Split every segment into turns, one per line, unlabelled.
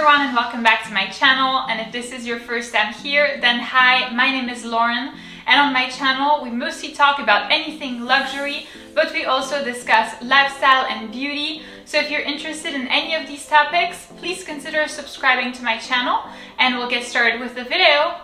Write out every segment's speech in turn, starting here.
everyone and welcome back to my channel, and if this is your first time here, then hi, my name is Lauren, and on my channel we mostly talk about anything luxury, but we also discuss lifestyle and beauty. So if you're interested in any of these topics, please consider subscribing to my channel and we'll get started with the video.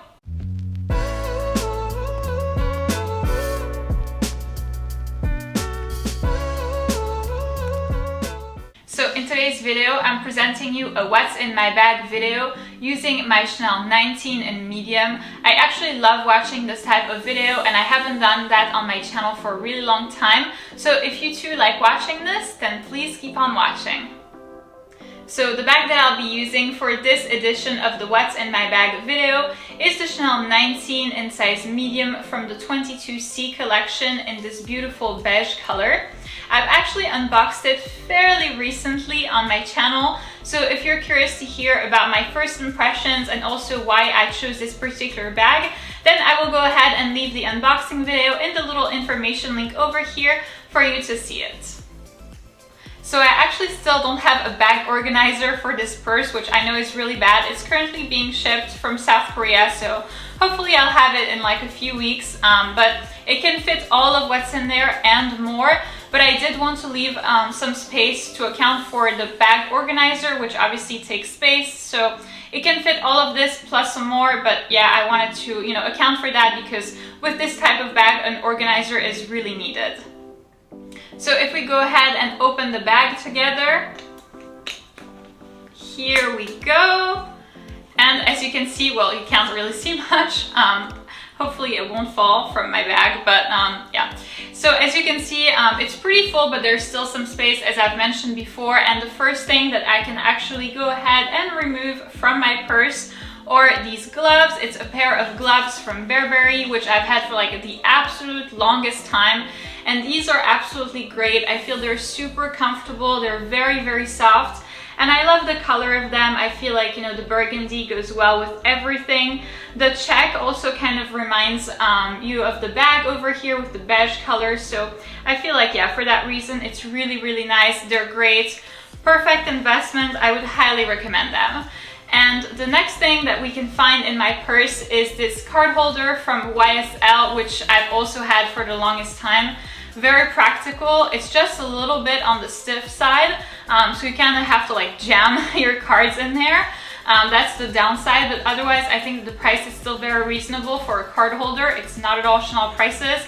So in today's video, I'm presenting you a what's in my bag video using my Chanel 19 in medium. I actually love watching this type of video and I haven't done that on my channel for a really long time. So if you too like watching this, then please keep on watching. So the bag that I'll be using for this edition of the What's in My Bag video is the Chanel 19 in size medium from the 22C collection in this beautiful beige color. I've actually unboxed it fairly recently on my channel, so if you're curious to hear about my first impressions and also why I chose this particular bag, then I will go ahead and leave the unboxing video in the little information link over here for you to see it. So I actually still don't have a bag organizer for this purse, which I know is really bad. It's currently being shipped from South Korea, so hopefully I'll have it in like a few weeks, but it can fit all of what's in there and more. But I did want to leave some space to account for the bag organizer, which obviously takes space. So it can fit all of this plus some more, but yeah, I wanted to, account for that because with this type of bag, an organizer is really needed. So if we go ahead and open the bag together, here we go. And as you can see, well, you can't really see much. Hopefully it won't fall from my bag, but yeah. So as you can see, it's pretty full, but there's still some space as I've mentioned before. And the first thing that I can actually go ahead and remove from my purse are these gloves. It's a pair of gloves from Burberry, which I've had for like the absolute longest time. And these are absolutely great. I feel they're super comfortable. They're very, very soft. And I love the color of them. I feel like, the burgundy goes well with everything. The check also kind of reminds you of the bag over here with the beige color. So I feel like, yeah, for that reason, it's really, really nice. They're great. Perfect investment. I would highly recommend them. And the next thing that we can find in my purse is this card holder from YSL, which I've also had for the longest time. Very practical. It's just a little bit on the stiff side, so you kind of have to like jam your cards in there. That's the downside, but otherwise I think the price is still very reasonable for a card holder. It's not at all Chanel prices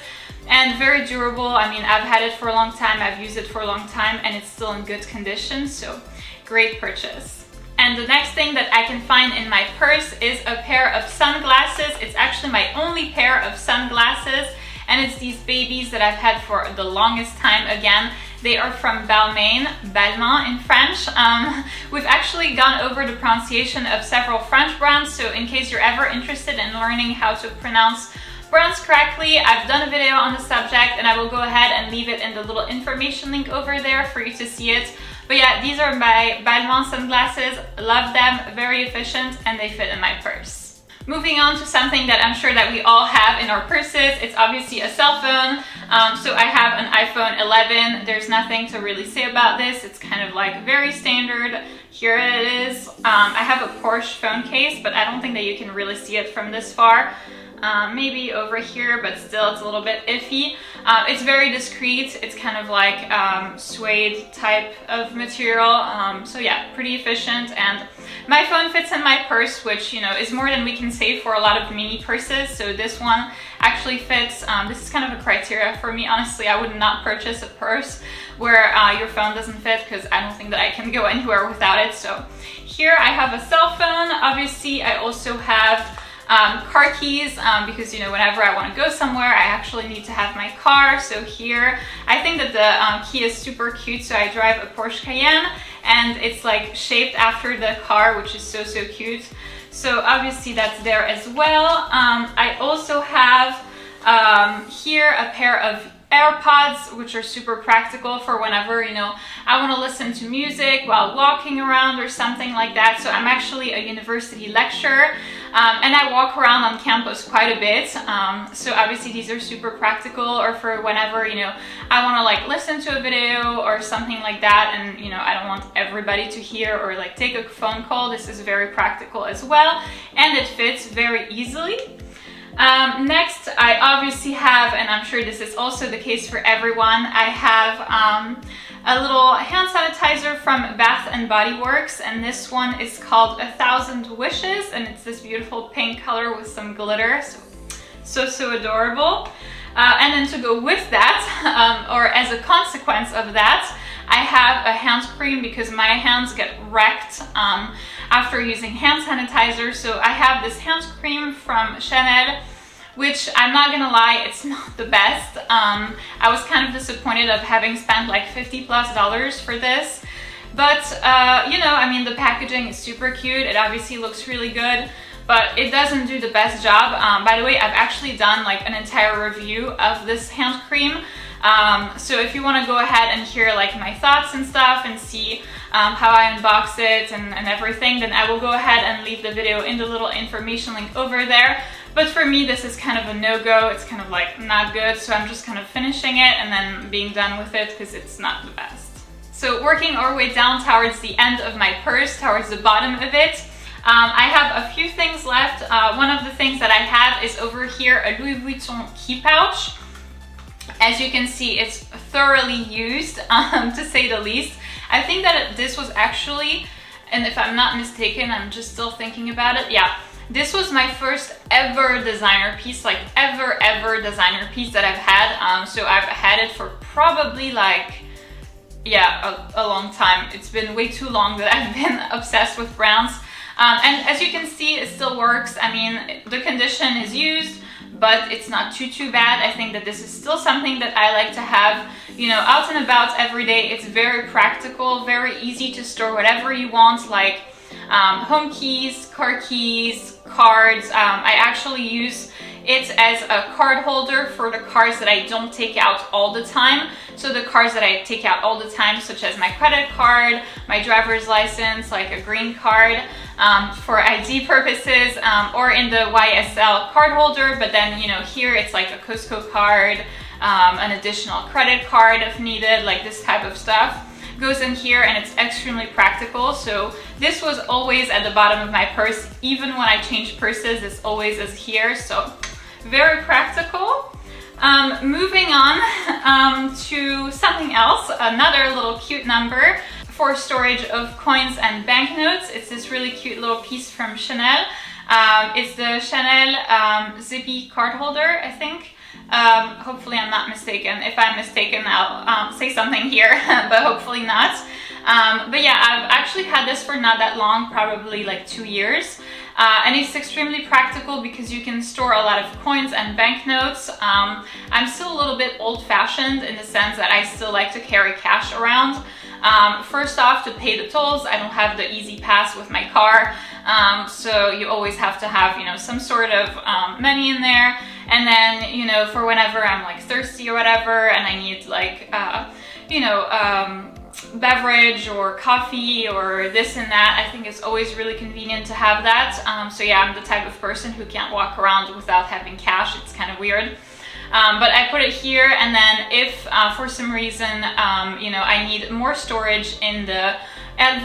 and very durable. I mean, I've had it for a long time, I've used it for a long time, and it's still in good condition, so great purchase. And the next thing that I can find in my purse is a pair of sunglasses. It's actually my only pair of sunglasses. And it's these babies that I've had for the longest time. Again, they are from Balmain in French. We've actually gone over the pronunciation of several French brands, so in case you're ever interested in learning how to pronounce brands correctly, I've done a video on the subject and I will go ahead and leave it in the little information link over there for you to see it. But yeah, these are my Balmain sunglasses. Love them, very efficient, and they fit in my purse. Moving on to something that I'm sure that we all have in our purses, it's obviously a cell phone. So I have an iPhone 11. There's nothing to really say about this. It's kind of like very standard. Here it is. I have a Porsche phone case, but I don't think that you can really see it from this far. Maybe over here, but still it's a little bit iffy. It's very discreet. It's kind of like suede type of material. So yeah, pretty efficient. And my phone fits in my purse, which, is more than we can say for a lot of mini purses. So this one actually fits. This is kind of a criteria for me. Honestly, I would not purchase a purse where your phone doesn't fit because I don't think that I can go anywhere without it. So here I have a cell phone. Obviously, I also have car keys because whenever I want to go somewhere I actually need to have my car. So here I think that the key is super cute. So I drive a Porsche Cayenne and it's like shaped after the car, which is so cute. So obviously that's there as well. I also have here a pair of AirPods, which are super practical for whenever, you know, I want to listen to music while walking around or something like that. So I'm actually a university lecturer, and I walk around on campus quite a bit. So obviously these are super practical, or for whenever, you know, I want to like listen to a video or something like that, and you know, I don't want everybody to hear or like take a phone call. This is very practical as well, and it fits very easily. Next, I obviously have, and I'm sure this is also the case for everyone, I have a little hand sanitizer from Bath and Body Works, and this one is called 1,000 Wishes, and it's this beautiful pink color with some glitter, so adorable. And then to go with that, or as a consequence of that, I have a hand cream because my hands get wrecked after using hand sanitizer. So I have this hand cream from Chanel, which I'm not gonna lie, it's not the best. I was kind of disappointed of having spent like $50+ for this. But, you know, I mean, the packaging is super cute. It obviously looks really good, but it doesn't do the best job. By the way, I've actually done like an entire review of this hand cream. So if you want to go ahead and hear like my thoughts and stuff and see how I unbox it and everything, then I will go ahead and leave the video in the little information link over there. But for me, this is kind of a no-go. It's kind of like not good, so I'm just kind of finishing it and then being done with it because it's not the best. So working our way down towards the end of my purse, towards the bottom of it, I have a few things left. One of the things that I have is over here a Louis Vuitton key pouch. As you can see, it's thoroughly used, to say the least. I think that this was actually, and if I'm not mistaken, I'm just still thinking about it, yeah, this was my first ever designer piece, like ever designer piece that I've had. So I've had it for probably like, yeah, a long time. It's been way too long that I've been obsessed with brands. And as you can see, it still works. I mean, the condition is used, but it's not too bad. I think that this is still something that I like to have, you know, out and about every day. It's very practical, very easy to store whatever you want, like home keys, car keys, cards. I actually use it as a card holder for the cards that I don't take out all the time. So the cards that I take out all the time, such as my credit card, my driver's license, like a green card, for ID purposes, or in the YSL card holder. But then, you know, here it's like a Costco card, an additional credit card if needed, like this type of stuff goes in here, and it's extremely practical. So this was always at the bottom of my purse. Even when I change purses, this always is here. So very practical. Moving on to something else, another little cute number for storage of coins and banknotes. It's this really cute little piece from Chanel. It's the Chanel zippy card holder, I think. Hopefully I'm not mistaken. If I'm mistaken, I'll say something here, but hopefully not. But yeah, I've actually had this for not that long, probably like 2 years. And it's extremely practical because you can store a lot of coins and banknotes. I'm still a little bit old-fashioned in the sense that I still like to carry cash around. First off, to pay the tolls, I don't have the Easy Pass with my car. So you always have to have, you know, some sort of money in there. And then, you know, for whenever I'm like thirsty or whatever and I need like, you know, beverage or coffee or this and that, I think it's always really convenient to have that. So yeah, I'm the type of person who can't walk around without having cash. It's kind of weird. But I put it here, and then if for some reason, you know, I need more storage in the LV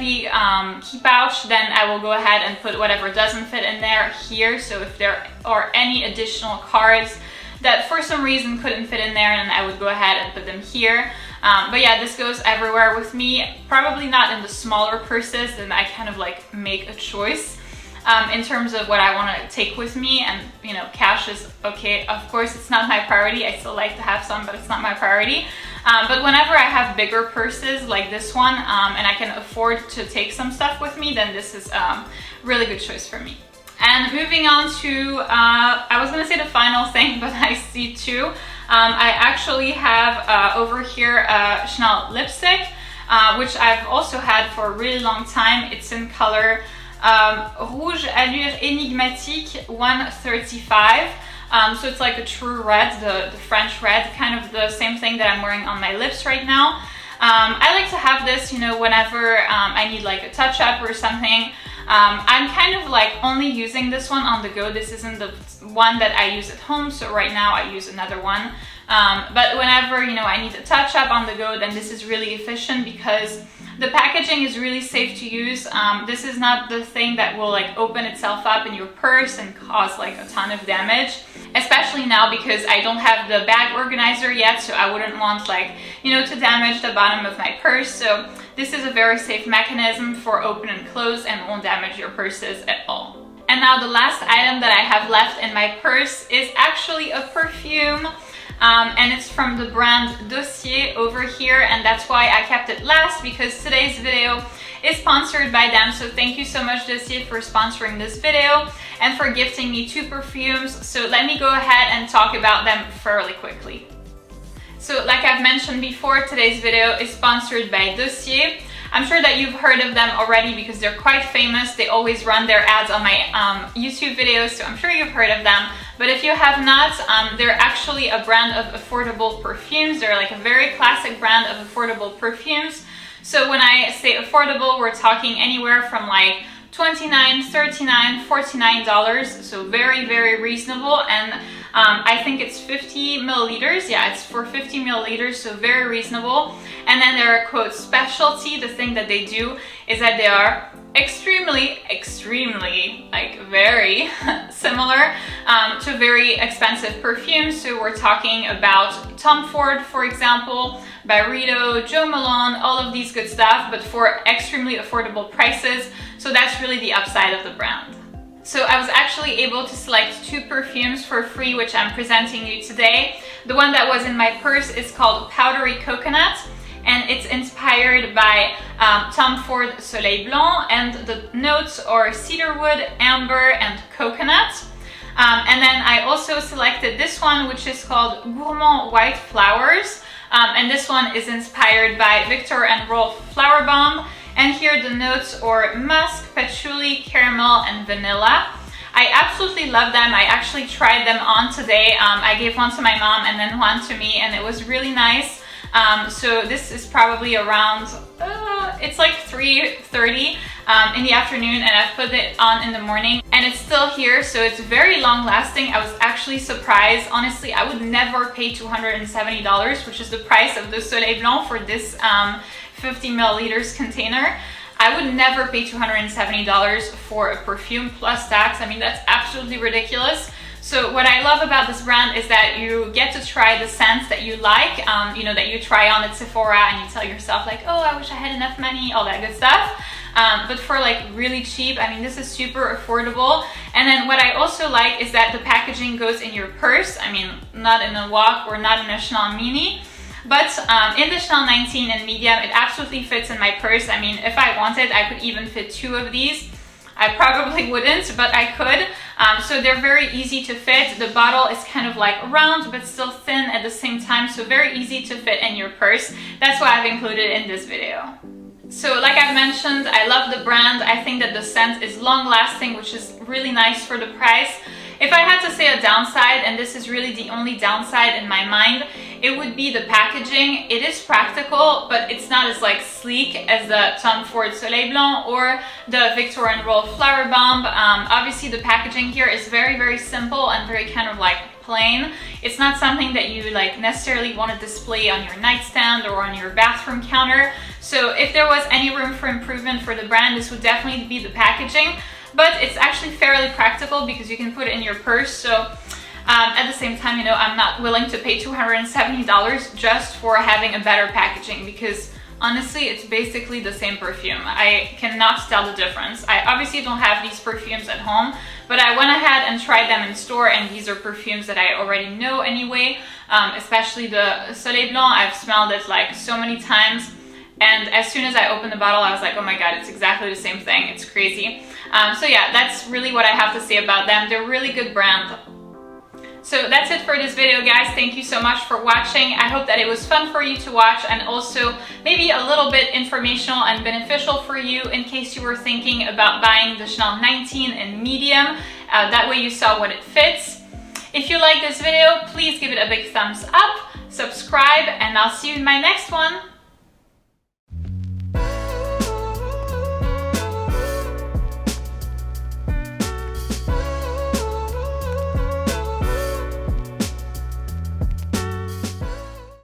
key pouch, then I will go ahead and put whatever doesn't fit in there here. So if there are any additional cards that for some reason couldn't fit in there, then I would go ahead and put them here. But yeah, this goes everywhere with me. Probably not in the smaller purses, then I kind of like make a choice in terms of what I want to take with me. And you know, cash is okay. Of course, it's not my priority. I still like to have some, but it's not my priority. But whenever I have bigger purses like this one, and I can afford to take some stuff with me, then this is a really good choice for me. And moving on to, I was gonna say the final thing, but I see two. I actually have over here a Chanel lipstick, which I've also had for a really long time. It's in color Rouge Allure Énigmatique 135. So it's like a true red, the French red, kind of the same thing that I'm wearing on my lips right now. I like to have this, you know, whenever I need like a touch-up or something. I'm kind of like only using this one on the go. This isn't the one that I use at home, so right now I use another one. But whenever, you know, I need a touch-up on the go, then this is really efficient because the packaging is really safe to use. This is not the thing that will like open itself up in your purse and cause like a ton of damage, especially now because I don't have the bag organizer yet, so I wouldn't want like, you know, to damage the bottom of my purse. So this is a very safe mechanism for open and close and won't damage your purses at all. And now the last item that I have left in my purse is actually a perfume. And it's from the brand Dossier over here, and that's why I kept it last, because today's video is sponsored by them. So thank you so much, Dossier, for sponsoring this video and for gifting me 2 perfumes. So let me go ahead and talk about them fairly quickly. So like I've mentioned before, today's video is sponsored by Dossier. I'm sure that you've heard of them already because they're quite famous. They always run their ads on my YouTube videos, so I'm sure you've heard of them. But if you have not, they're actually a brand of affordable perfumes. They're like a very classic brand of affordable perfumes. So when I say affordable, we're talking anywhere from like $29, $39, $49, so very, very reasonable. And I think it's 50 milliliters. Yeah, it's for 50 milliliters, so very reasonable. And then their quote specialty, the thing that they do is that they are extremely, like very similar to very expensive perfumes. So we're talking about Tom Ford, for example, Byredo, Jo Malone, all of these good stuff, but for extremely affordable prices. So that's really the upside of the brand. So I was actually able to select 2 perfumes for free, which I'm presenting you today. The one that was in my purse is called Powdery Coconut, and it's inspired by Tom Ford Soleil Blanc, and the notes are cedarwood, amber, and coconut. And then I also selected this one, which is called Gourmand White Flowers, and this one is inspired by Viktor & Rolf Flower Bomb. And here the notes are musk, patchouli, caramel, and vanilla. I absolutely love them. I actually tried them on today. I gave one to my mom and then one to me, and it was really nice. So this is probably around, it's like 3:30 in the afternoon, and I've put it on in the morning and it's still here, so it's very long lasting. I was actually surprised. Honestly, I would never pay $270, which is the price of the Soleil Blanc for this 50 milliliters container. I would never pay $270 for a perfume plus tax. I mean, that's absolutely ridiculous. So what I love about this brand is that you get to try the scents that you like, you know, that you try on at Sephora and you tell yourself like, oh, I wish I had enough money, all that good stuff. But for like really cheap, I mean, this is super affordable. And then what I also like is that the packaging goes in your purse. I mean, not in a walk or not in a Chanel mini. But in the Chanel 19 in medium, it absolutely fits in my purse. I mean, if I wanted, I could even fit 2 of these. I probably wouldn't, but I could. So they're very easy to fit. The bottle is kind of like round, but still thin at the same time. So very easy to fit in your purse. That's why I've included in this video. So like I've mentioned, I love the brand. I think that the scent is long lasting, which is really nice for the price. If I had to say a downside, and this is really the only downside in my mind, it would be the packaging. It is practical, but it's not as like sleek as the Tom Ford Soleil Blanc or the Viktor & Rolf Flower Bomb. Obviously the packaging here is very, very simple and very kind of like plain. It's not something that you like necessarily want to display on your nightstand or on your bathroom counter. So if there was any room for improvement for the brand, this would definitely be the packaging. But it's actually fairly practical because you can put it in your purse. So at the same time, you know, I'm not willing to pay $270 just for having a better packaging, because honestly, it's basically the same perfume. I cannot tell the difference. I obviously don't have these perfumes at home, but I went ahead and tried them in store, and these are perfumes that I already know anyway, especially the Soleil Blanc. I've smelled it like so many times, and as soon as I opened the bottle, I was like, oh my god, it's exactly the same thing. It's crazy. So yeah, that's really what I have to say about them. They're a really good brand. So that's it for this video, guys. Thank you so much for watching. I hope that it was fun for you to watch, and also maybe a little bit informational and beneficial for you in case you were thinking about buying the Chanel 19 in medium. That way you saw what it fits. If you like this video, please give it a big thumbs up, subscribe, and I'll see you in my next one.